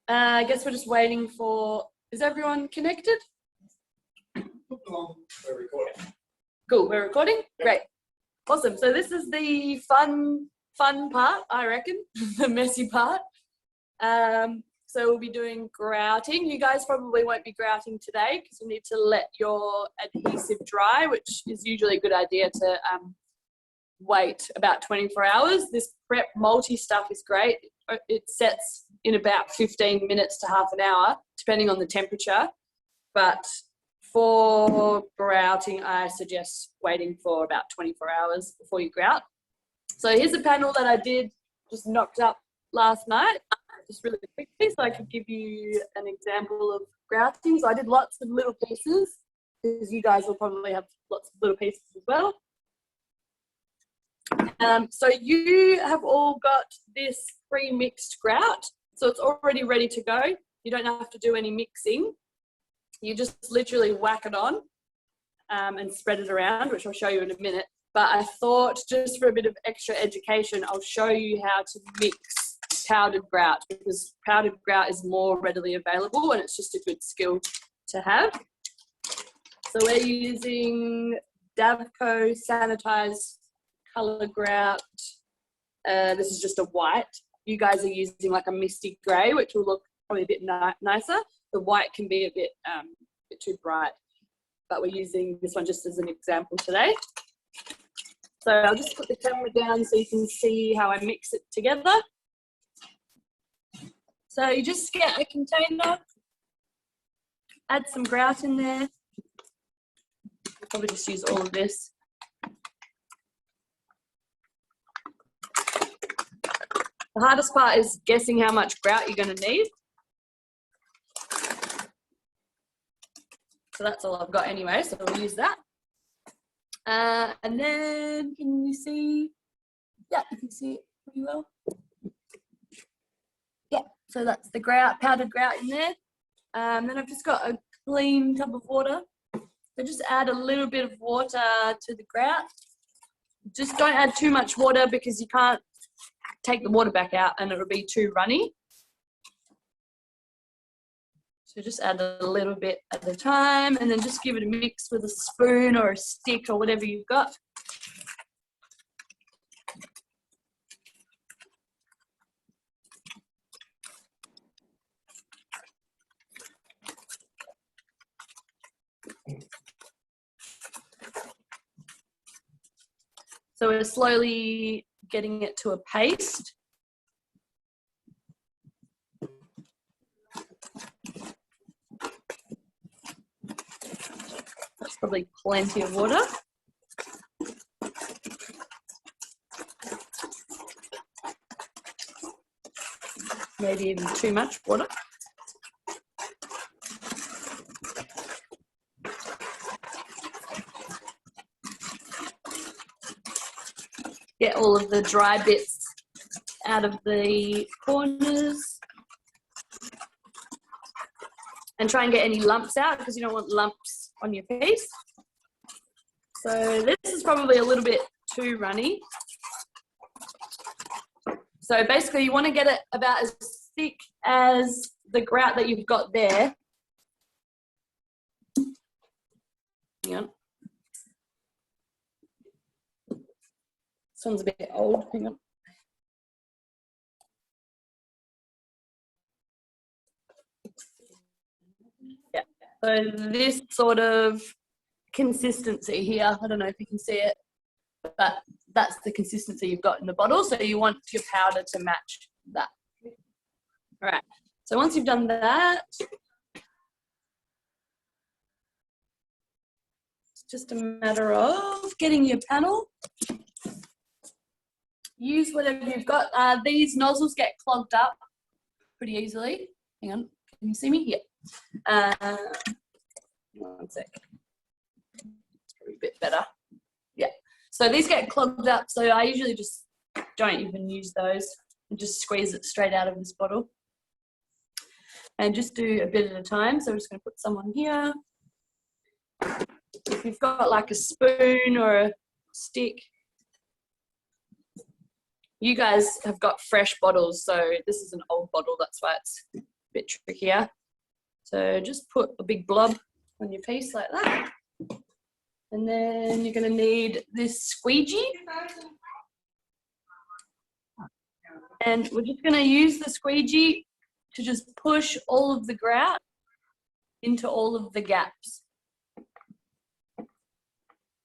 I guess we're just waiting for, is everyone connected? We're recording. Cool, we're recording? Yep. Great. Awesome. So this is the fun part, I reckon, the messy part. So we'll be doing grouting. You guys probably won't be grouting today because you need to let your adhesive dry, which is usually a good idea to wait about 24 hours. This prep multi stuff is great. It sets in about 15 minutes to half an hour, depending on the temperature. But for grouting, I suggest waiting for about 24 hours before you grout. So here's a panel that I did, just knocked up last night, just really quickly, so I could give you an example of grouting. So I did lots of little pieces, because you guys will probably have lots of little pieces as well. So you have all got this pre-mixed grout, so it's already ready to go. You don't have to do any mixing. You just literally whack it on and spread it around, which I'll show you in a minute. But I thought, just for a bit of extra education, I'll show you how to mix powdered grout, because powdered grout is more readily available and it's just a good skill to have. So we're using Davco sanitized color grout. This is just a white. You guys are using like a misty grey, which will look probably a bit nicer. The white can be a bit too bright, but we're using this one just as an example today. So I'll just put the camera down so you can see how I mix it together. So you just get a container, add some grout in there. I'll probably just use all of this. The hardest part is guessing how much grout you're going to need. So that's all I've got anyway, so we'll use that. And then, can you see? Yeah, you can see it pretty well. Yeah, so that's the grout, powdered grout in there. Then I've just got a clean tub of water. So just add a little bit of water to the grout. Just don't add too much water because you can't take the water back out and it'll be too runny. So just add a little bit at a time and then just give it a mix with a spoon or a stick or whatever you've got. So we're slowly getting it to a paste. That's probably plenty of water. Maybe even too much water. Get all of the dry bits out of the corners. And try and get any lumps out because you don't want lumps on your piece. So this is probably a little bit too runny. So basically you want to get it about as thick as the grout that you've got there. Hang on. This one's a bit old, hang on. Yeah, so this sort of consistency here, I don't know if you can see it, but that's the consistency you've got in the bottle. So you want your powder to match that. All right, so once you've done that, it's just a matter of getting your panel. Use whatever you've got. These nozzles get clogged up pretty easily. Hang on, can you see me? Yeah. One sec. It's probably a bit better. Yeah. So these get clogged up, so I usually just don't even use those and just squeeze it straight out of this bottle. And just do a bit at a time. So we're just going to put some on here. If you've got like a spoon or a stick, you guys have got fresh bottles, so this is an old bottle, that's why it's a bit trickier. So just put a big blob on your piece like that. And then you're going to need this squeegee. And we're just going to use the squeegee to just push all of the grout into all of the gaps.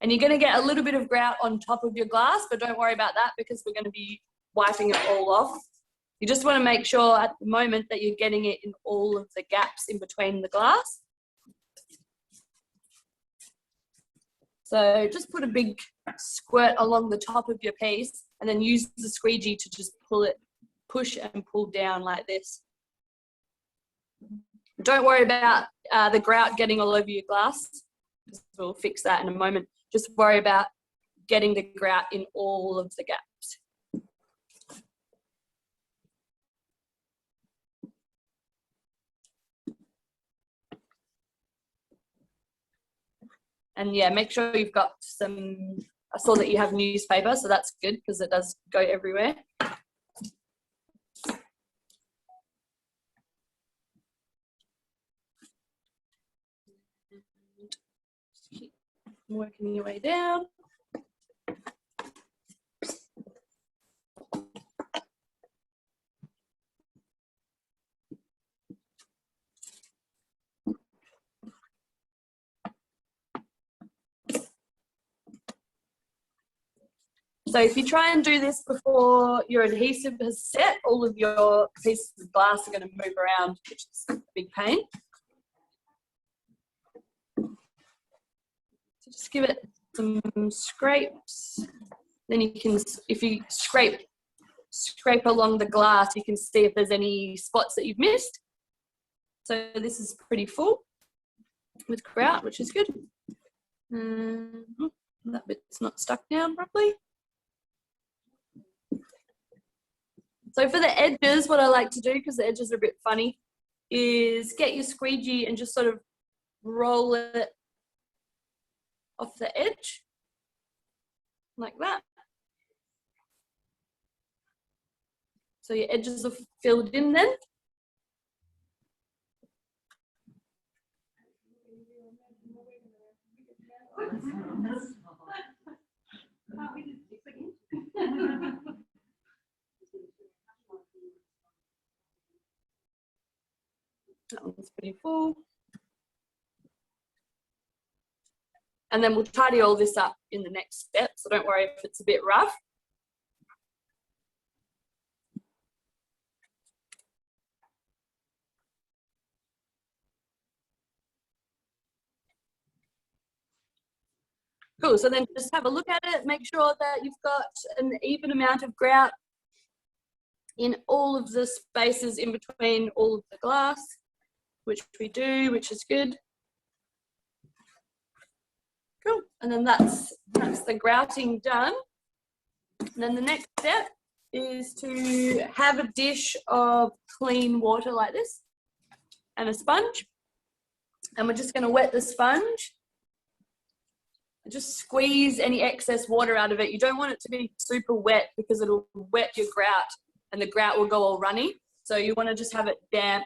And you're going to get a little bit of grout on top of your glass, but don't worry about that because we're going to be wiping it all off. You just want to make sure at the moment that you're getting it in all of the gaps in between the glass. So just put a big squirt along the top of your piece and then use the squeegee to just pull it, push and pull down like this. Don't worry about the grout getting all over your glass. We'll fix that in a moment. Just worry about getting the grout in all of the gaps. And yeah, make sure you've got some, I saw that you have newspaper, so that's good because it does go everywhere. Keep working your way down. So if you try and do this before your adhesive has set, all of your pieces of glass are going to move around, which is a big pain. So just give it some scrapes. Then you can, if you scrape along the glass, you can see if there's any spots that you've missed. So this is pretty full with grout, which is good. That bit's not stuck down properly. So for the edges, what I like to do, because the edges are a bit funny, is get your squeegee and just sort of roll it off the edge, like that. So your edges are filled in then. That one's pretty full. And then we'll tidy all this up in the next step, so don't worry if it's a bit rough. Cool, so then just have a look at it, make sure that you've got an even amount of grout in all of the spaces in between all of the glass, which we do, which is good. Cool, and then that's the grouting done. And then the next step is to have a dish of clean water like this and a sponge. And we're just going to wet the sponge. Just squeeze any excess water out of it. You don't want it to be super wet because it'll wet your grout and the grout will go all runny. So you want to just have it damp,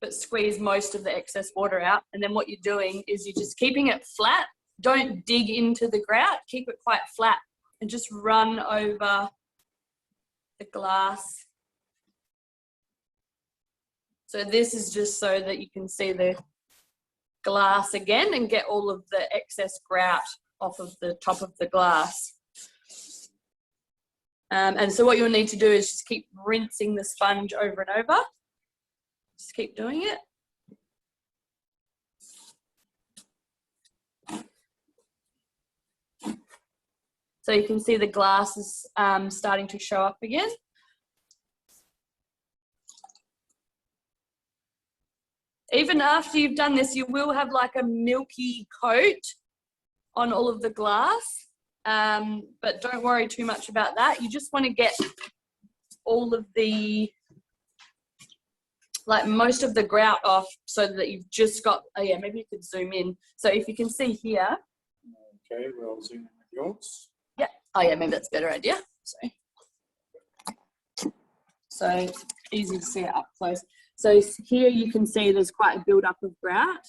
but squeeze most of the excess water out. And then what you're doing is you're just keeping it flat. Don't dig into the grout, keep it quite flat and just run over the glass. So this is just so that you can see the glass again and get all of the excess grout off of the top of the glass. And so what you'll need to do is just keep rinsing the sponge over and over. Just keep doing it. So you can see the glass is starting to show up again. Even after you've done this, you will have like a milky coat on all of the glass, but don't worry too much about that. You just want to get all of the, like most of the grout off so that you've just got, oh yeah, maybe you could zoom in. So if you can see here. Okay, we'll zoom in with yours. Yeah, oh yeah, maybe that's a better idea. Sorry. So easy to see it up close. So here you can see there's quite a build-up of grout.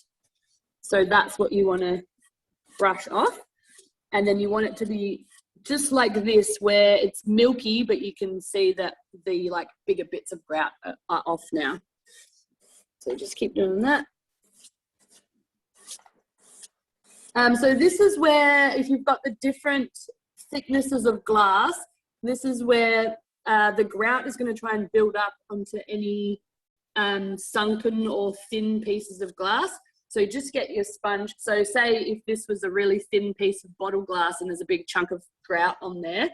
So that's what you want to brush off. And then you want it to be just like this, where it's milky, but you can see that the like bigger bits of grout are off now. So just keep doing that. So this is where, if you've got the different thicknesses of glass, this is where the grout is going to try and build up onto any sunken or thin pieces of glass. So just get your sponge. So say if this was a really thin piece of bottle glass and there's a big chunk of grout on there,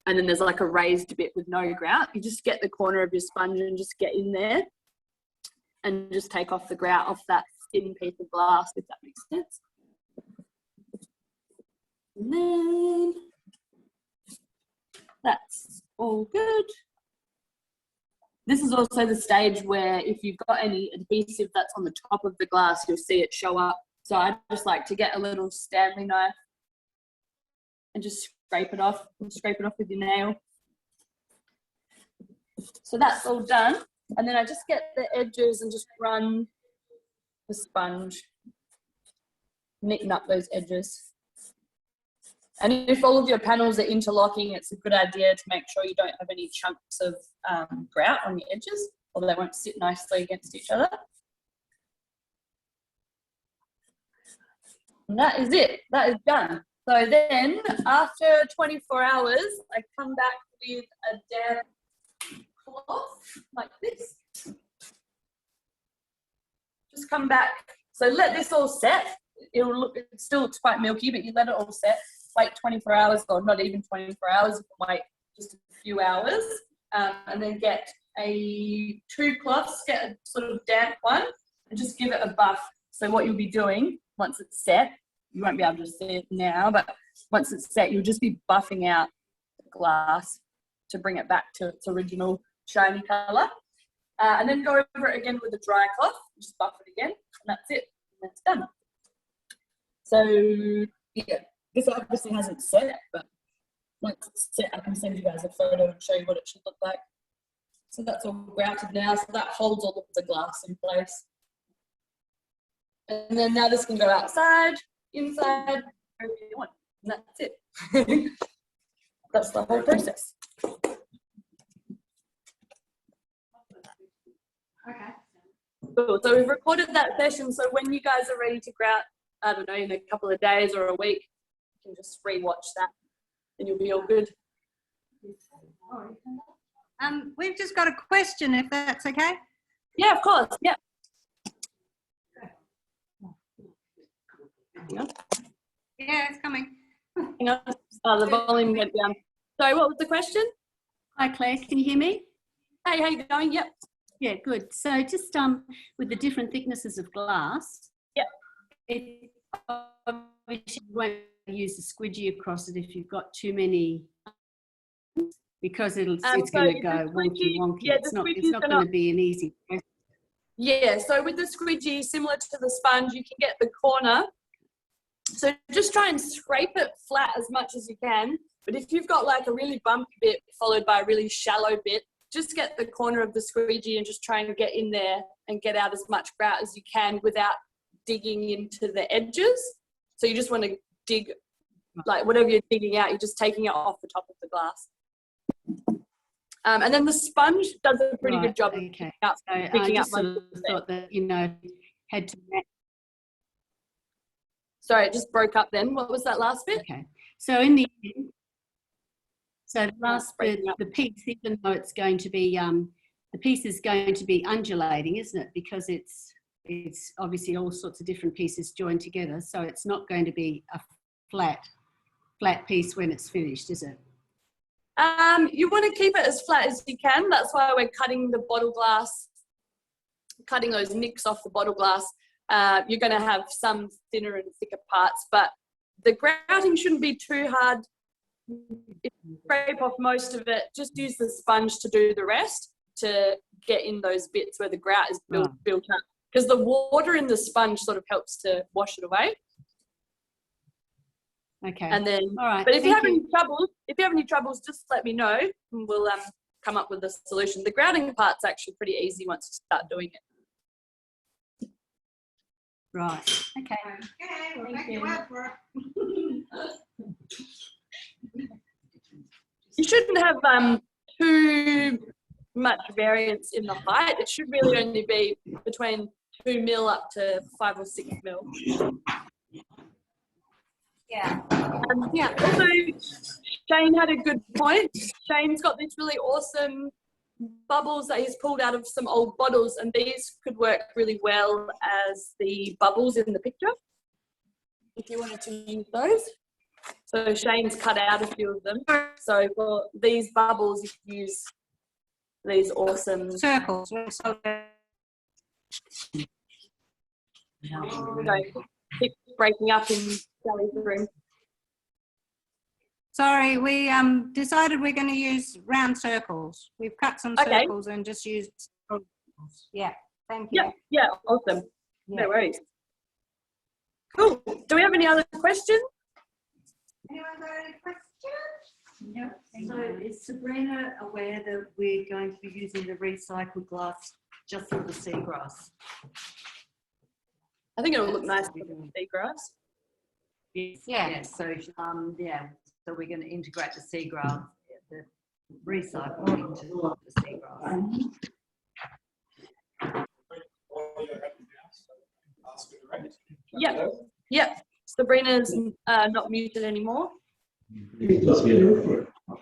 and then there's like a raised bit with no grout, you just get the corner of your sponge and just get in there and just take off the grout off that thin piece of glass, if that makes sense. And then that's all good. This is also the stage where if you've got any adhesive that's on the top of the glass, you'll see it show up. So I just like to get a little Stanley knife and just scrape it off with your nail. So that's all done. And then I just get the edges and just run the sponge, neaten up those edges. And if all of your panels are interlocking, it's a good idea to make sure you don't have any chunks of grout on the edges, or they won't sit nicely against each other. And that is it. That is done. So then, after 24 hours, I come back with a damp cloth like this. Just come back. So let this all set. It still looks quite milky, but you let it all set. Wait 24 hours, or not even 24 hours, you can wait just a few hours, and then get two cloths, get a sort of damp one, and just give it a buff. So what you'll be doing once it's set, you won't be able to see it now, but once it's set, you'll just be buffing out the glass to bring it back to its original shiny colour. And then go over it again with a dry cloth, just buff it again, and that's it, and that's done. So, yeah. This obviously hasn't set, but once it's set, I can send you guys a photo and show you what it should look like. So that's all grouted now, so that holds all of the glass in place. And then now this can go outside, inside, wherever you want, and that's it. That's the whole process. Okay. Cool. So we've recorded that session, so when you guys are ready to grout, I don't know, in a couple of days or a week, you can just re-watch that and you'll be all good. We've just got a question, if that's okay. Yeah, of course. Yeah. Yeah, it's coming. Hang on. Oh, the volume went down. Sorry, what was the question? Hi Claire, can you hear me? Hey, how you going? Yep. Yeah, good. So just with the different thicknesses of glass, yep. It obviously won't use a squidgy across it if you've got too many, because it's going to go wonky wonky. Yeah, it's not going to be an easy process. Yeah, so with the squidgy, similar to the sponge, you can get the corner. So just try and scrape it flat as much as you can. But if you've got like a really bumpy bit followed by a really shallow bit, just get the corner of the squidgy and just try and get in there and get out as much grout as you can without digging into the edges. So you just want to dig, like whatever you're digging out, you're just taking it off the top of the glass. And then the sponge does a pretty good job of picking up. So I just sort of thought that, you know, had to... Sorry, it just broke up then. What was that last bit? Okay. So in the end, so the last bit, the piece, even though it's going to be, the piece is going to be undulating, isn't it? Because it's obviously all sorts of different pieces joined together. So it's not going to be a flat piece when it's finished, is it? You want to keep it as flat as you can. That's why we're cutting the bottle glass, cutting those nicks off the bottle glass. You're going to have some thinner and thicker parts, but the grouting shouldn't be too hard. If you scrape off most of it, just use the sponge to do the rest, to get in those bits where the grout is built up. Because the water in the sponge sort of helps to wash it away. Okay. And then, all right. But if you have any troubles, just let me know, and we'll come up with a solution. The grouting part's actually pretty easy once you start doing it. Right. Okay. Okay, we'll Thank take your you. word for it. You shouldn't have too much variance in the height. It should really only be between 2 mil up to 5 or 6 mil. Yeah. Yeah. Also, Shane had a good point. Shane's got this really awesome bubbles that he's pulled out of some old bottles, and these could work really well as the bubbles in the picture if you wanted to use those. So Shane's cut out a few of them. So for these bubbles, you can use these awesome Circles. keep breaking up in Sally's room. Sorry, we decided we're going to use round circles. We've cut some Okay. circles and just used circles. Yeah, thank you. Yeah, awesome. Yeah. No worries. Cool. Do we have any other questions? Anyone got any questions? No. So is Sabrina aware that we're going to be using the recycled glass just for the seagrass? I think it'll look nice with the seagrass. Yes. Yeah. Yeah. So so we're going to integrate the seagrass, the recycling into the seagrass. Yep. Sabrina's not muted anymore.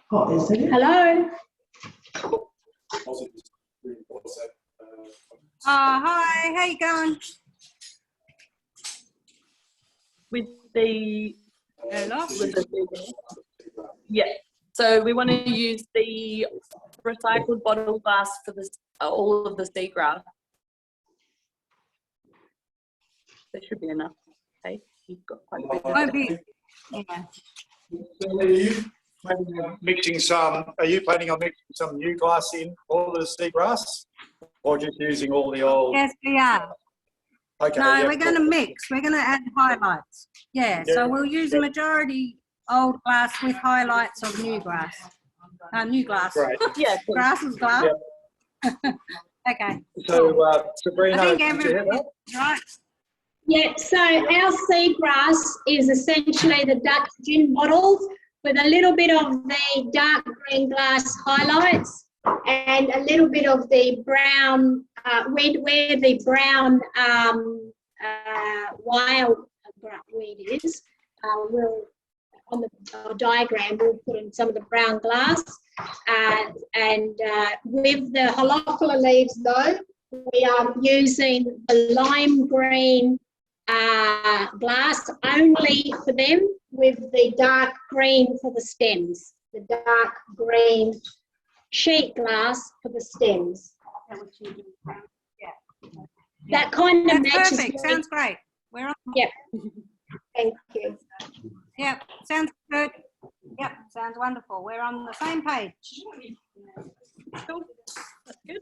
Hello. Hi, how you going? With the Hello? yeah. So we want to use the recycled bottle glass for the all of the seagrass. There should be enough. Okay, you've got quite a bit. Won't be. Yeah. Are you planning on mixing some new glass in all the seagrass, or just using all the old? Yes, we are. Okay. No, yeah, we're going to mix. We're going to add highlights. Yeah, Yeah. so we'll use the majority old glass with highlights of new grass. New glass. Great. Yeah. Cool. Grass is glass. Okay. So, Sabrina, I think did you hear everybody, that? right? Yeah, so our seagrass is essentially the Dutch gin bottles with a little bit of the dark green glass highlights and a little bit of the brown, where the brown wild weed is. We'll, on the diagram, we'll put in some of the brown glass. And with the holophila leaves, though, we are using the lime green glass only for them, with the dark green for the stems, the dark green sheet glass for the stems. That kind of That's matches. perfect. Sounds great. We're on. Yep. Thank you. Yep. Sounds good. Yep. Sounds wonderful. We're on the same page. Cool. That's good.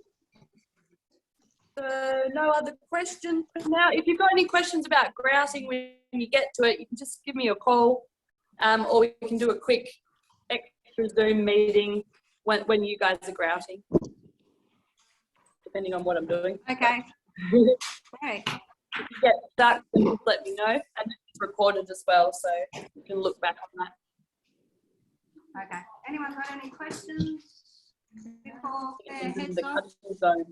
So no other questions for now. If you've got any questions about grouting when you get to it, you can just give me a call, or we can do a quick extra Zoom meeting when you guys are grouting, depending on what I'm doing. Okay. Great. If you get stuck, then just let me know, and it's recorded as well, so you can look back on that. Okay. Anyone got any questions before their This is heads the off? cutting zone.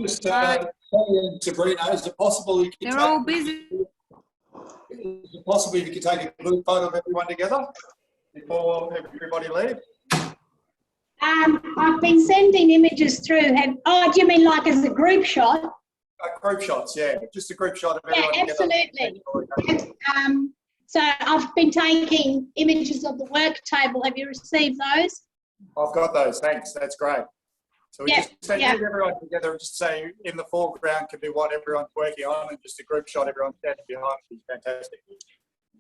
Just Sabrina, is it possible you could They're all busy. is it possible you could take a group photo of everyone together before everybody leaves? I've been sending images through. Do you mean like as a group shot? Group shots, yeah. Just a group shot of Yeah, everyone absolutely. together. So I've been taking images of the work table. Have you received those? I've got those, thanks. That's great. So we Yeah, just say yeah. get everyone together and just say in the foreground can be what everyone's working on, and just a group shot everyone standing behind would be fantastic.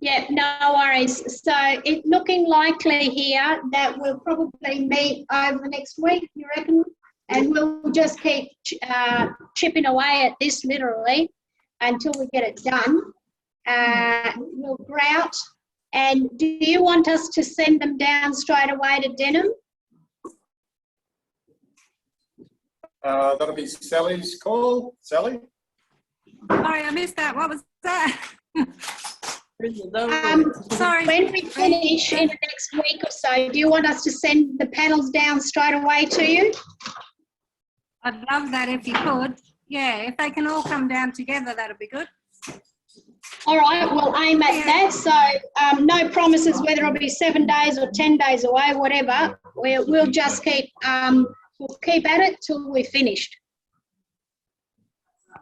Yeah, no worries. So it's looking likely here that we'll probably meet over the next week, you reckon? And we'll just keep chipping away at this literally until we get it done. We'll grout. And do you want us to send them down straight away to Denham? That'll be Sally's call. Sally? Sorry, I missed that. What was that? Sorry. When we finish in the next week or so, do you want us to send the panels down straight away to you? I'd love that if you could. Yeah, if they can all come down together, that'd be good. All right, we'll aim at that. So no promises whether it'll be 7 days or 10 days away, whatever. We'll just keep we'll keep at it till we're finished.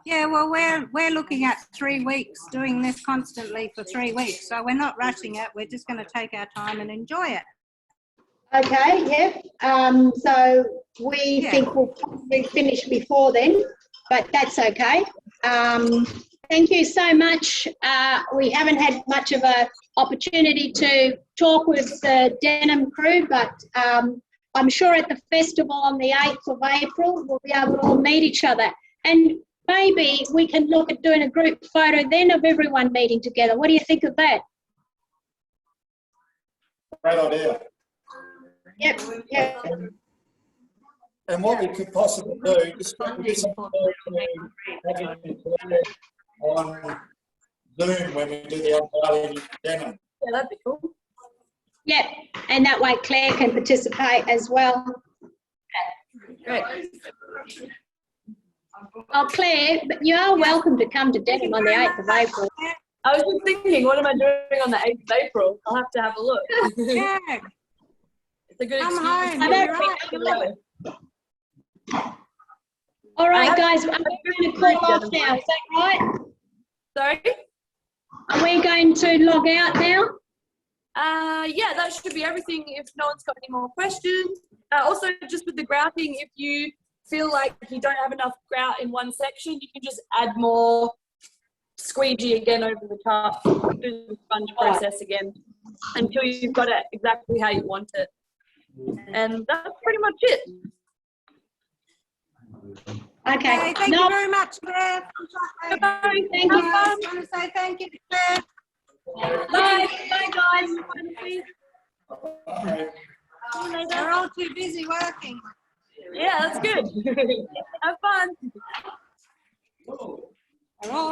Yeah, well, we're looking at 3 weeks, doing this constantly for 3 weeks. So we're not rushing it. We're just going to take our time and enjoy it. Okay, yeah. So we think we'll probably finish before then, but that's okay. Thank you so much. We haven't had much of an opportunity to talk with the Denham crew, but I'm sure at the festival on the 8th of April, we'll be able to all meet each other. And maybe we can look at doing a group photo then of everyone meeting together. What do you think of that? Great idea. Yep, yep. And what we could possibly do is on Zoom when we do the unveiling dinner. Yeah, that'd be cool. Yep, and that way Claire can participate as well. Great. Oh, Claire, but you are welcome to come to Denham on the 8th of April. I was just thinking, what am I doing on the 8th of April? I'll have to have a look. Yeah. It's a good Come excuse. home. I don't You're right. All right, guys, I'm going to call off now. Is that right? Sorry? Are we going to log out now? Yeah, that should be everything if no one's got any more questions. Also, just with the grouting, if you feel like you don't have enough grout in one section, you can just add more squeegee again over the top, do the sponge process again until you've got it exactly how you want it. And that's pretty much it. Okay. Thank you very much, Claire. Bye. Thank you. I want to say thank you to Claire. Bye. Bye, guys. We're all too busy working. Yeah, that's good. Have fun. We're all